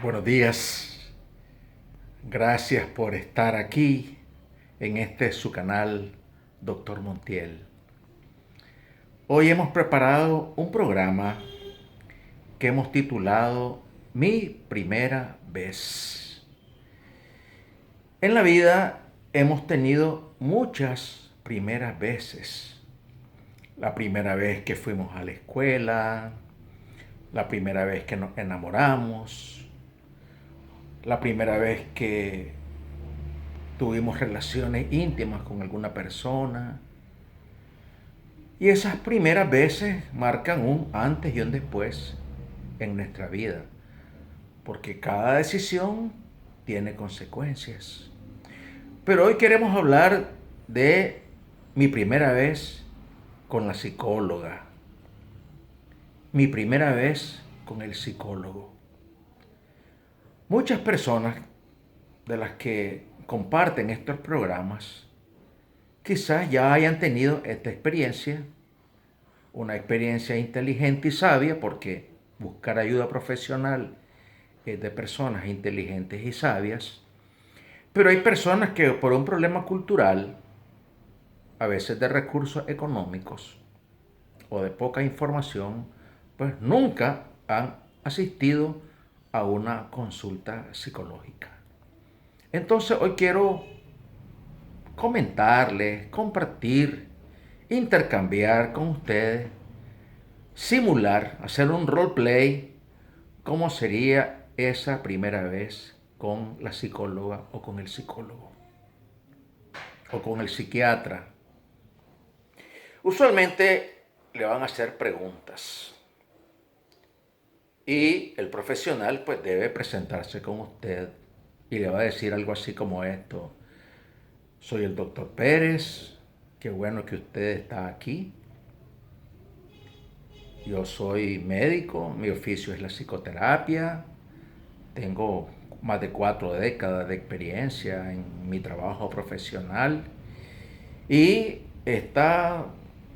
Buenos días, gracias por estar aquí en su canal, Doctor Montiel. Hoy hemos preparado un programa que hemos titulado Mi Primera Vez. En la vida hemos tenido muchas primeras veces. La primera vez que fuimos a la escuela, la primera vez que nos enamoramos, la primera vez que tuvimos relaciones íntimas con alguna persona. Y esas primeras veces marcan un antes y un después en nuestra vida, porque cada decisión tiene consecuencias. Pero hoy queremos hablar de mi primera vez con la psicóloga, mi primera vez con el psicólogo. Muchas personas de las que comparten estos programas quizás ya hayan tenido esta experiencia, una experiencia inteligente y sabia, porque buscar ayuda profesional es de personas inteligentes y sabias, pero hay personas que por un problema cultural, a veces de recursos económicos o de poca información, pues nunca han asistido a una consulta psicológica. Entonces hoy quiero comentarles, compartir, intercambiar con ustedes, simular, hacer un roleplay, cómo sería esa primera vez con la psicóloga o con el psicólogo o con el psiquiatra. Usualmente le van a hacer preguntas y el profesional pues debe presentarse con usted y le va a decir algo así como esto: soy el doctor Pérez, qué bueno que usted está aquí. Yo soy médico, mi oficio es la psicoterapia, tengo más de 4 décadas de experiencia en mi trabajo profesional y esta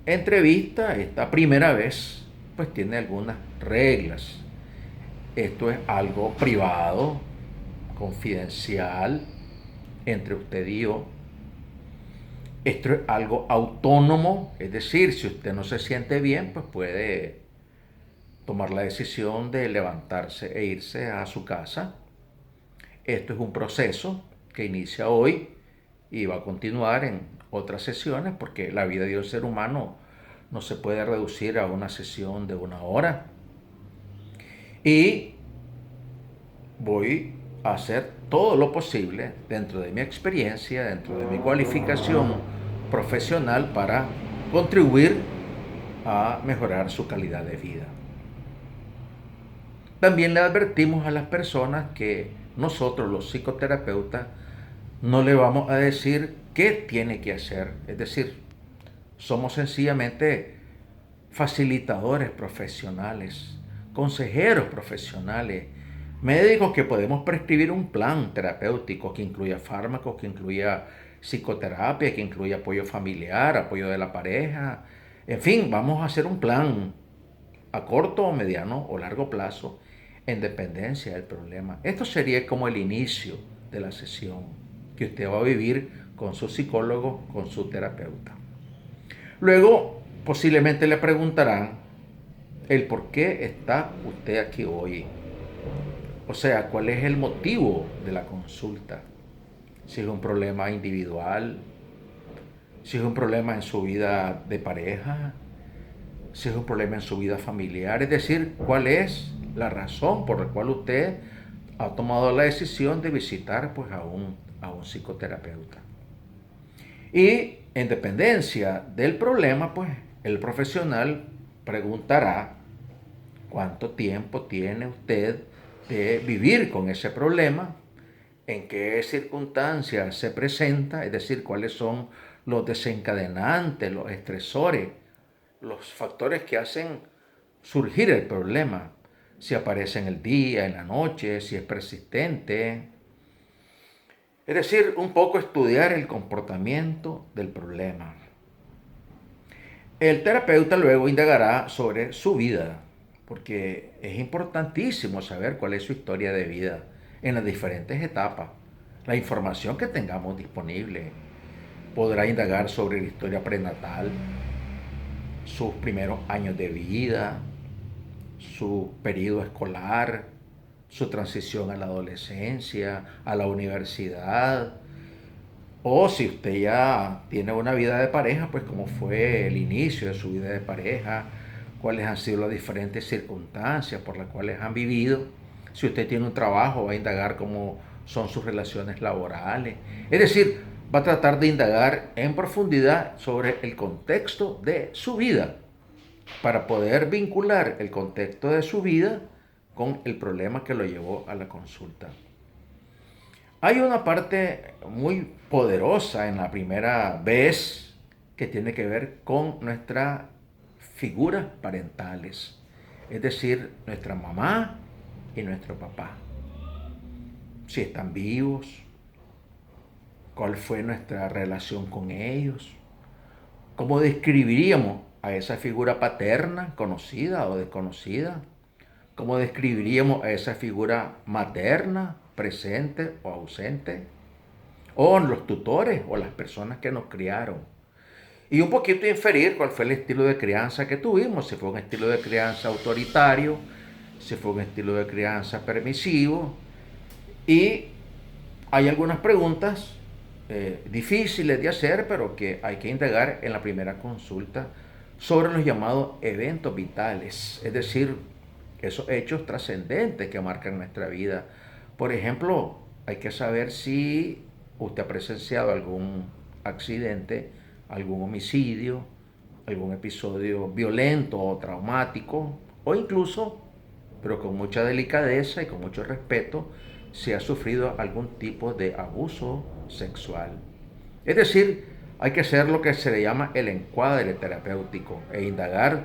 entrevista, esta primera vez, pues tiene algunas reglas. Esto es algo privado, confidencial, entre usted y yo. Esto es algo autónomo, es decir, si usted no se siente bien, pues puede tomar la decisión de levantarse e irse a su casa. Esto es un proceso que inicia hoy y va a continuar en otras sesiones, porque la vida de un ser humano no se puede reducir a una sesión de 1 hora. Y voy a hacer todo lo posible dentro de mi experiencia, dentro de mi cualificación profesional, para contribuir a mejorar su calidad de vida. También le advertimos a las personas que nosotros, los psicoterapeutas, no le vamos a decir qué tiene que hacer. Es decir, somos sencillamente facilitadores profesionales, consejeros profesionales, médicos que podemos prescribir un plan terapéutico que incluya fármacos, que incluya psicoterapia, que incluya apoyo familiar, apoyo de la pareja. En fin, vamos a hacer un plan a corto o mediano o largo plazo en dependencia del problema. Esto sería como el inicio de la sesión que usted va a vivir con su psicólogo, con su terapeuta. Luego, posiblemente le preguntarán el por qué está usted aquí hoy. O sea, cuál es el motivo de la consulta. Si es un problema individual, si es un problema en su vida de pareja, si es un problema en su vida familiar. Es decir, cuál es la razón por la cual usted ha tomado la decisión de visitar pues, a un psicoterapeuta. Y en dependencia del problema, pues el profesional preguntará cuánto tiempo tiene usted de vivir con ese problema, en qué circunstancias se presenta, es decir, cuáles son los desencadenantes, los estresores, los factores que hacen surgir el problema, si aparece en el día, en la noche, si es persistente. Es decir, un poco estudiar el comportamiento del problema. El terapeuta luego indagará sobre su vida, porque es importantísimo saber cuál es su historia de vida en las diferentes etapas. La información que tengamos disponible podrá indagar sobre la historia prenatal, sus primeros años de vida, su periodo escolar, su transición a la adolescencia, a la universidad, o si usted ya tiene una vida de pareja, pues cómo fue el inicio de su vida de pareja, cuáles han sido las diferentes circunstancias por las cuales han vivido. Si usted tiene un trabajo, va a indagar cómo son sus relaciones laborales. Es decir, va a tratar de indagar en profundidad sobre el contexto de su vida para poder vincular el contexto de su vida con el problema que lo llevó a la consulta. Hay una parte muy poderosa en la primera vez que tiene que ver con nuestras figuras parentales, es decir, nuestra mamá y nuestro papá. Si están vivos, cuál fue nuestra relación con ellos, cómo describiríamos a esa figura paterna, conocida o desconocida, cómo describiríamos a esa figura materna, presente o ausente, o los tutores o las personas que nos criaron. Y un poquito inferir cuál fue el estilo de crianza que tuvimos, si fue un estilo de crianza autoritario, si fue un estilo de crianza permisivo. Y hay algunas preguntas difíciles de hacer, pero que hay que indagar en la primera consulta sobre los llamados eventos vitales, es decir, esos hechos trascendentes que marcan nuestra vida. Por ejemplo, hay que saber si usted ha presenciado algún accidente, algún homicidio, algún episodio violento o traumático, o incluso, pero con mucha delicadeza y con mucho respeto, si ha sufrido algún tipo de abuso sexual. Es decir, hay que hacer lo que se le llama el encuadre terapéutico e indagar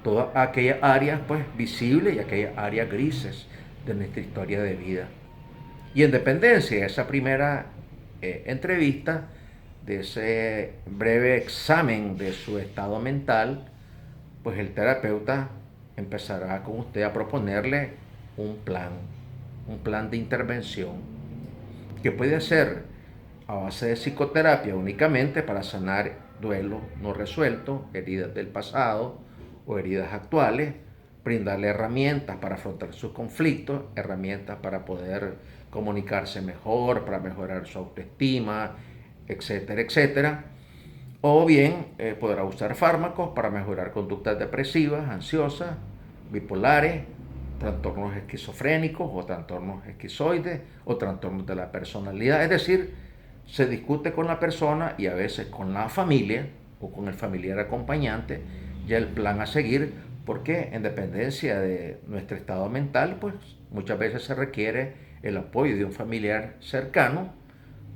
todas aquellas áreas pues visibles y aquellas áreas grises de nuestra historia de vida. Y en dependencia de esa primera entrevista, de ese breve examen de su estado mental, pues el terapeuta empezará con usted a proponerle un plan de intervención que puede hacer a base de psicoterapia únicamente para sanar duelo no resuelto, heridas del pasado o heridas actuales, brindarle herramientas para afrontar sus conflictos, herramientas para poder comunicarse mejor, para mejorar su autoestima, etcétera, etcétera. O bien podrá usar fármacos para mejorar conductas depresivas, ansiosas, bipolares, trastornos esquizofrénicos o trastornos esquizoides o trastornos de la personalidad. Es decir, se discute con la persona y a veces con la familia o con el familiar acompañante ya el plan a seguir, porque en dependencia de nuestro estado mental, pues muchas veces se requiere el apoyo de un familiar cercano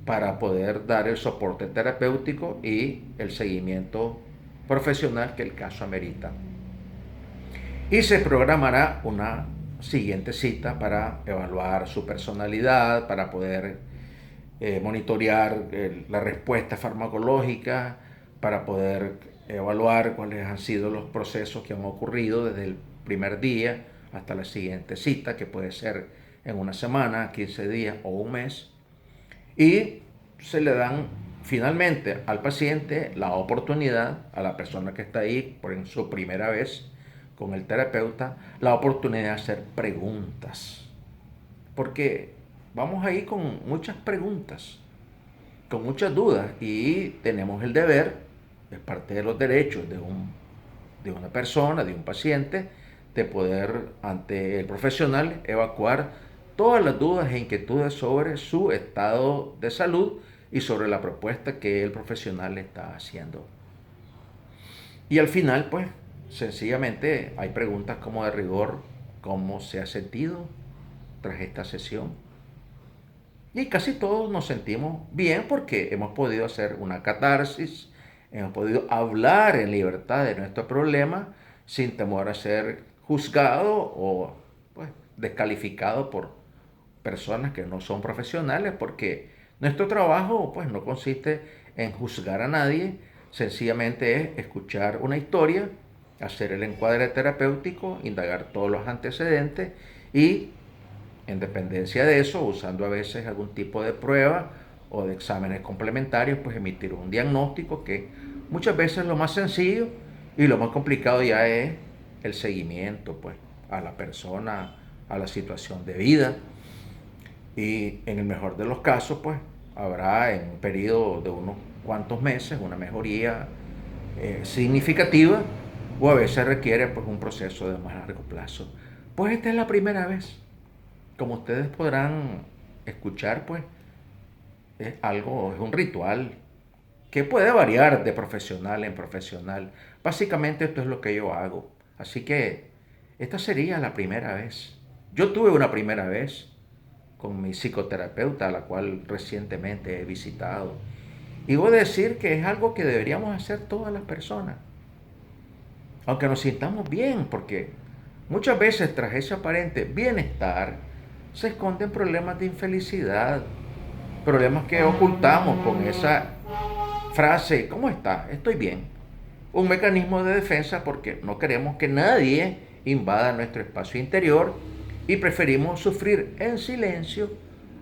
para poder dar el soporte terapéutico y el seguimiento profesional que el caso amerita. Y se programará una siguiente cita para evaluar su personalidad, para poder monitorear la respuesta farmacológica, para poder evaluar cuáles han sido los procesos que han ocurrido desde el primer día hasta la siguiente cita, que puede ser en una semana, 15 días o un mes. Y se le dan finalmente al paciente la oportunidad, a la persona que está ahí por en su primera vez con el terapeuta, la oportunidad de hacer preguntas. Porque vamos ahí con muchas preguntas, con muchas dudas, y tenemos el deber, es parte de los derechos de una persona, de un paciente, de poder ante el profesional evacuar todas las dudas e inquietudes sobre su estado de salud y sobre la propuesta que el profesional le está haciendo. Y al final, pues, sencillamente hay preguntas como de rigor: ¿cómo se ha sentido tras esta sesión? Y casi todos nos sentimos bien porque hemos podido hacer una catarsis, hemos podido hablar en libertad de nuestro problema sin temor a ser juzgado o pues, descalificado por personas que no son profesionales, porque nuestro trabajo pues no consiste en juzgar a nadie, sencillamente es escuchar una historia hacer el encuadre terapéutico, indagar todos los antecedentes y, en dependencia de eso, usando a veces algún tipo de prueba o de exámenes complementarios, pues emitir un diagnóstico que muchas veces es lo más sencillo, y lo más complicado ya es el seguimiento pues a la persona, a la situación de vida. Y en el mejor de los casos, pues habrá en un periodo de unos cuantos meses una mejoría significativa, o a veces requiere pues un proceso de más largo plazo. Pues esta es la primera vez. Como ustedes podrán escuchar, pues es un ritual que puede variar de profesional en profesional. Básicamente esto es lo que yo hago. Así que esta sería la primera vez. Yo tuve una primera vez con mi psicoterapeuta, a la cual recientemente he visitado. Y voy a decir que es algo que deberíamos hacer todas las personas, aunque nos sintamos bien, porque muchas veces tras ese aparente bienestar se esconden problemas de infelicidad, problemas que ocultamos con esa frase, ¿cómo está? Estoy bien. Un mecanismo de defensa porque no queremos que nadie invada nuestro espacio interior y preferimos sufrir en silencio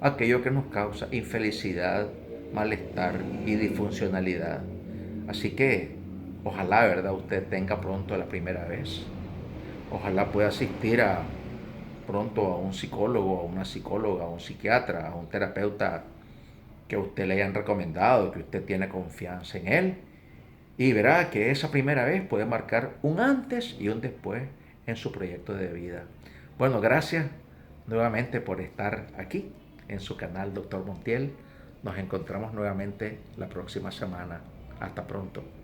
aquello que nos causa infelicidad, malestar y disfuncionalidad. Así que ojalá, ¿verdad?, usted tenga pronto la primera vez. Ojalá pueda asistir pronto a un psicólogo, a una psicóloga, a un psiquiatra, a un terapeuta que a usted le hayan recomendado, que usted tiene confianza en él, y verá que esa primera vez puede marcar un antes y un después en su proyecto de vida. Bueno, gracias nuevamente por estar aquí en su canal Doctor Montiel. Nos encontramos nuevamente la próxima semana. Hasta pronto.